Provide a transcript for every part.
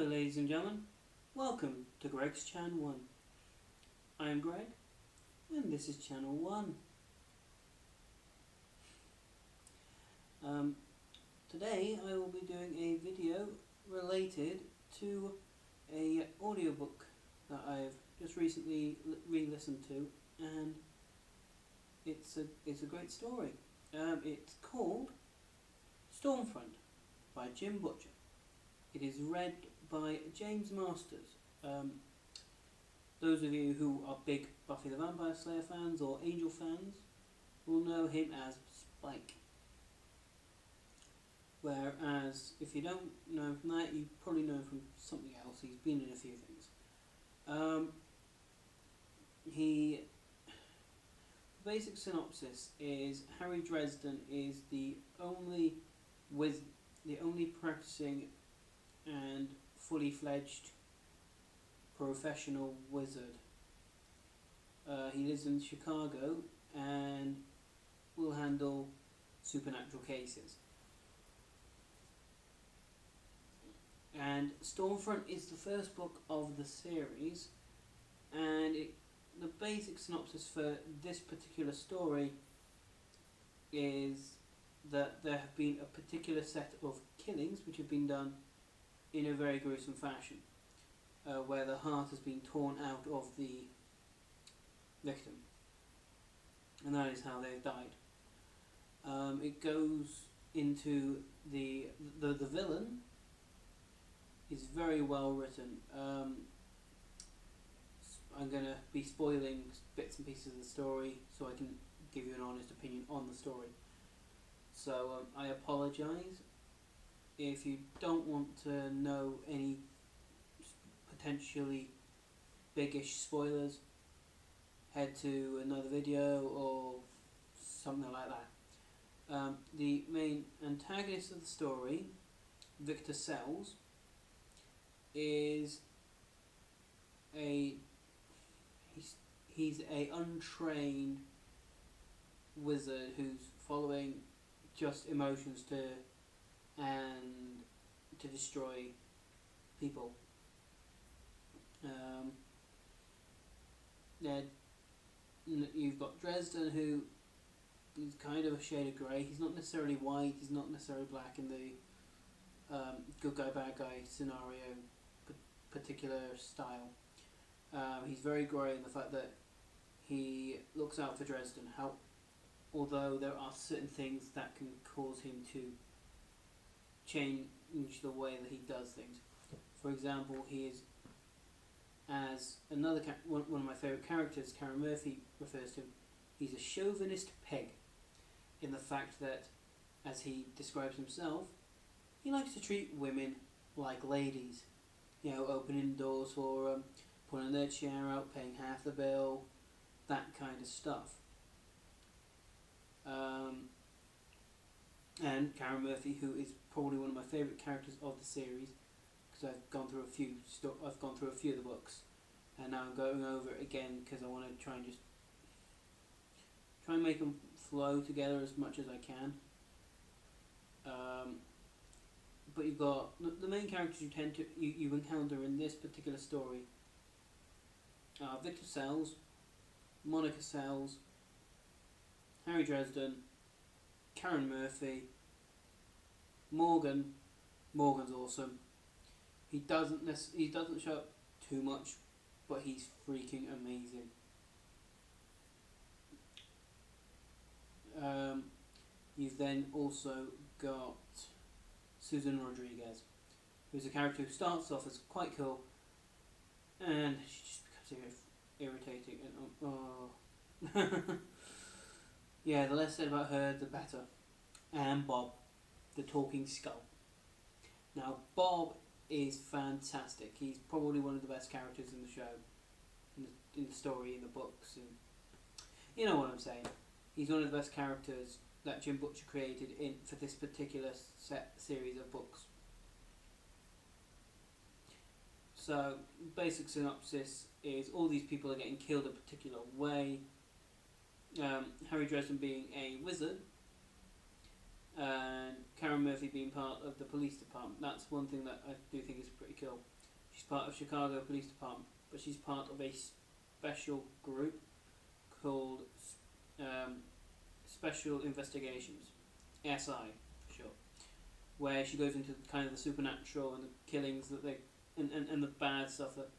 Hello ladies and gentlemen, welcome to Greg's Chan 1. I am Greg and this is Channel 1. Today I will be doing a video related to a audiobook that I've just recently re-listened to, and it's a great story. It's called Stormfront by Jim Butcher. It is read by James Masters. Those of you who are big Buffy the Vampire Slayer fans or Angel fans will know him as Spike. Whereas if you don't know him from that, you probably know him from something else. He's been in a few things. The basic synopsis is Harry Dresden is the only practicing and fully fledged professional wizard. He lives in Chicago and will handle supernatural cases. And Stormfront is the first book of the series, and the basic synopsis for this particular story is that there have been a particular set of killings which have been done in a very gruesome fashion, where the heart has been torn out of the victim, and that is how they've died. It goes into the villain is very well written. I'm going to be spoiling bits and pieces of the story so I can give you an honest opinion on the story. So I apologise if you don't want to know any potentially biggish spoilers. Head to another video or something like that. The main antagonist of the story, Victor Sells, is he's a untrained wizard who's following just emotions to destroy people. You've got Dresden, who is kind of a shade of grey. He's not necessarily white, he's not necessarily black in the good guy, bad guy scenario particular style. He's very grey in the fact that he looks out for Dresden, although there are certain things that can cause him to change the way that he does things. For example, he is, as one of my favourite characters, Karen Murphy, refers to him, he's a chauvinist pig, in the fact that, as he describes himself, he likes to treat women like ladies. Opening doors for them, pulling their chair out, paying half the bill, that kind of stuff. And Karen Murphy, who is probably one of my favourite characters of the series, because I've gone through a few of the books, and now I'm going over it again because I want to try and make them flow together as much as I can. But you've got the main characters you encounter in this particular story are Victor Sells, Monica Sells, Harry Dresden, Karen Murphy, Morgan. Morgan's awesome. He doesn't show up too much, but he's freaking amazing. You've then also got Susan Rodriguez, who's a character who starts off as quite cool, and she just becomes irritating. And yeah, the less said about her, the better. And Bob, the talking skull. Now, Bob is fantastic. He's probably one of the best characters in the show, in the story, in the books, and you know what I'm saying. He's one of the best characters that Jim Butcher created for this particular series of books. So, basic synopsis is all these people are getting killed a particular way. Harry Dresden being a wizard, and Karen Murphy being part of the police department. That's one thing that I do think is pretty cool. She's part of Chicago Police Department, but she's part of a special group called Special Investigations, SI for short, where she goes into kind of the supernatural and the killings that they and the bad stuff that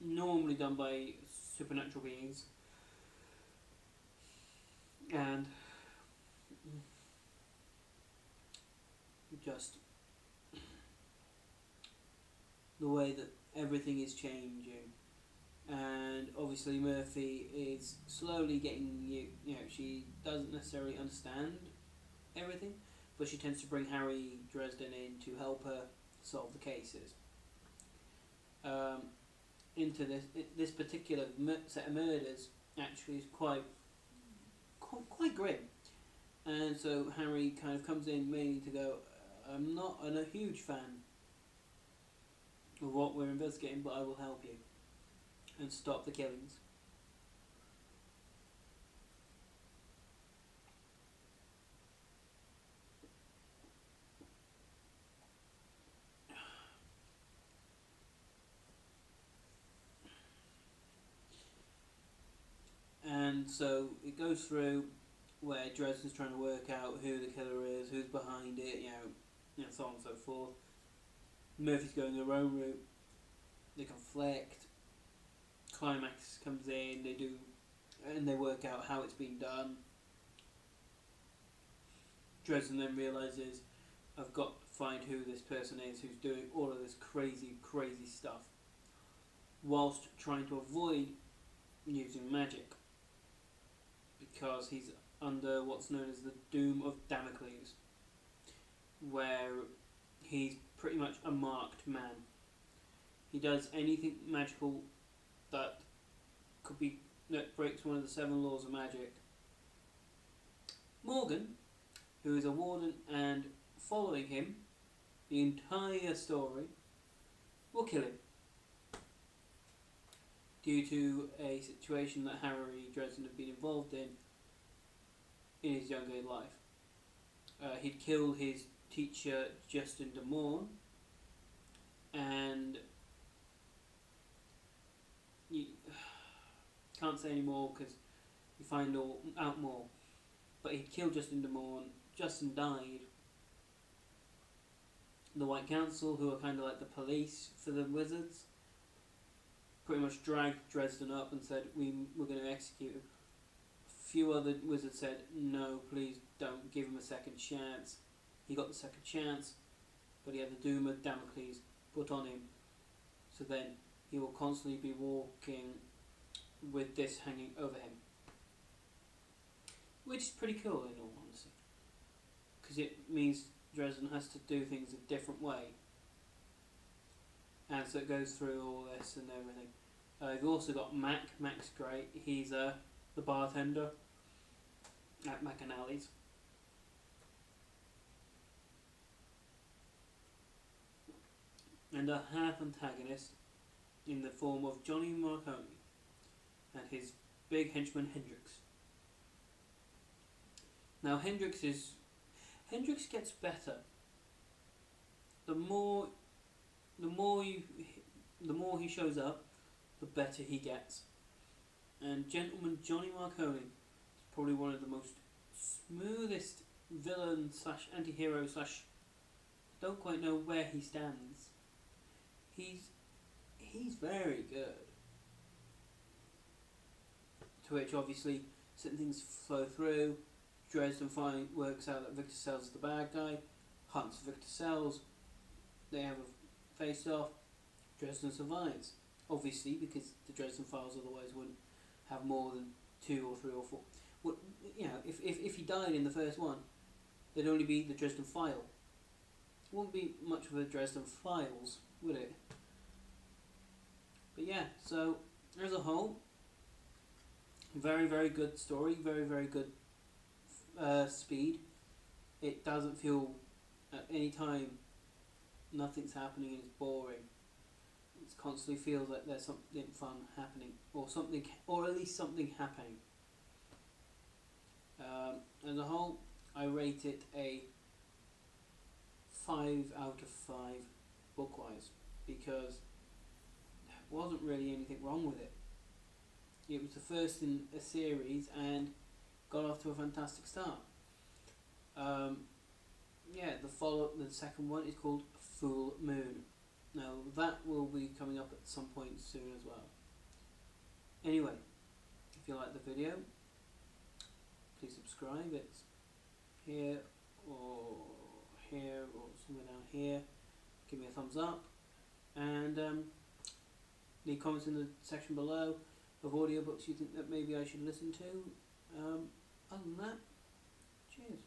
normally done by supernatural beings, and just the way that everything is changing. And obviously Murphy is slowly getting you know, she doesn't necessarily understand everything, but she tends to bring Harry Dresden in to help her solve the cases. Into this particular set of murders actually is quite grim, and so Harry kind of comes in mainly to go, I'm not a huge fan of what we're investigating, but I will help you and stop the killings. And so it goes through where Dresden's trying to work out who the killer is, who's behind it, so on and so forth. Murphy's going their own route. They conflict. Climax comes in. They work out how it's been done. Dresden then realizes, I've got to find who this person is who's doing all of this crazy stuff, whilst trying to avoid using magic, because he's under what's known as the Doom of Damocles, where he's pretty much a marked man. He does anything magical that breaks one of the 7 laws of magic. Morgan, who is a warden and following him the entire story, will kill him due to a situation that Harry Dresden had been involved in his younger life. He'd killed his teacher Justin de Morn, and you can't say any more because you find out more. But he'd killed Justin de Morn. Justin died. The White Council, who are kind of like the police for the wizards, pretty much dragged Dresden up and said, we're going to execute him. A few other wizards said, no, please don't give him a second chance. He got the second chance, but he had the Doom of Damocles put on him. So then he will constantly be walking with this hanging over him. Which is pretty cool in all honesty, because it means Dresden has to do things a different way. And so it goes through all this and everything. You've also got Mac. Mac's great. He's the bartender at Mac and Alley's. And a half antagonist in the form of Johnny Marconi and his big henchman Hendrix. Now Hendrix gets better. The more he shows up, the better he gets. And Gentleman Johnny Marconi is probably one of the most smoothest villain / anti-hero / don't quite know where he stands. He's very good. To which obviously certain things flow through. Dresden works out that Victor Sells is the bad guy, hunts Victor Sells, they have a face-off, Dresden survives. Obviously, because the Dresden Files otherwise wouldn't have more than 2 or 3 or 4. Well, if he died in the first one, there'd only be the Dresden File. It wouldn't be much of a Dresden Files, would it? But yeah, so as a whole, very good story, very good speed. It doesn't feel at any time nothing's happening and it's boring. It constantly feels like there's something fun happening, or at least something happening. And as a whole, I rate it a 5 out of 5 book-wise, because there wasn't really anything wrong with it. It was the first in a series and got off to a fantastic start. The second one is called Full Moon. Now that will be coming up at some point soon as well. Anyway, if you like the video, please subscribe. It's here or here or somewhere down here. Give me a thumbs up, and leave comments in the section below of audiobooks you think that maybe I should listen to. Other than that, cheers.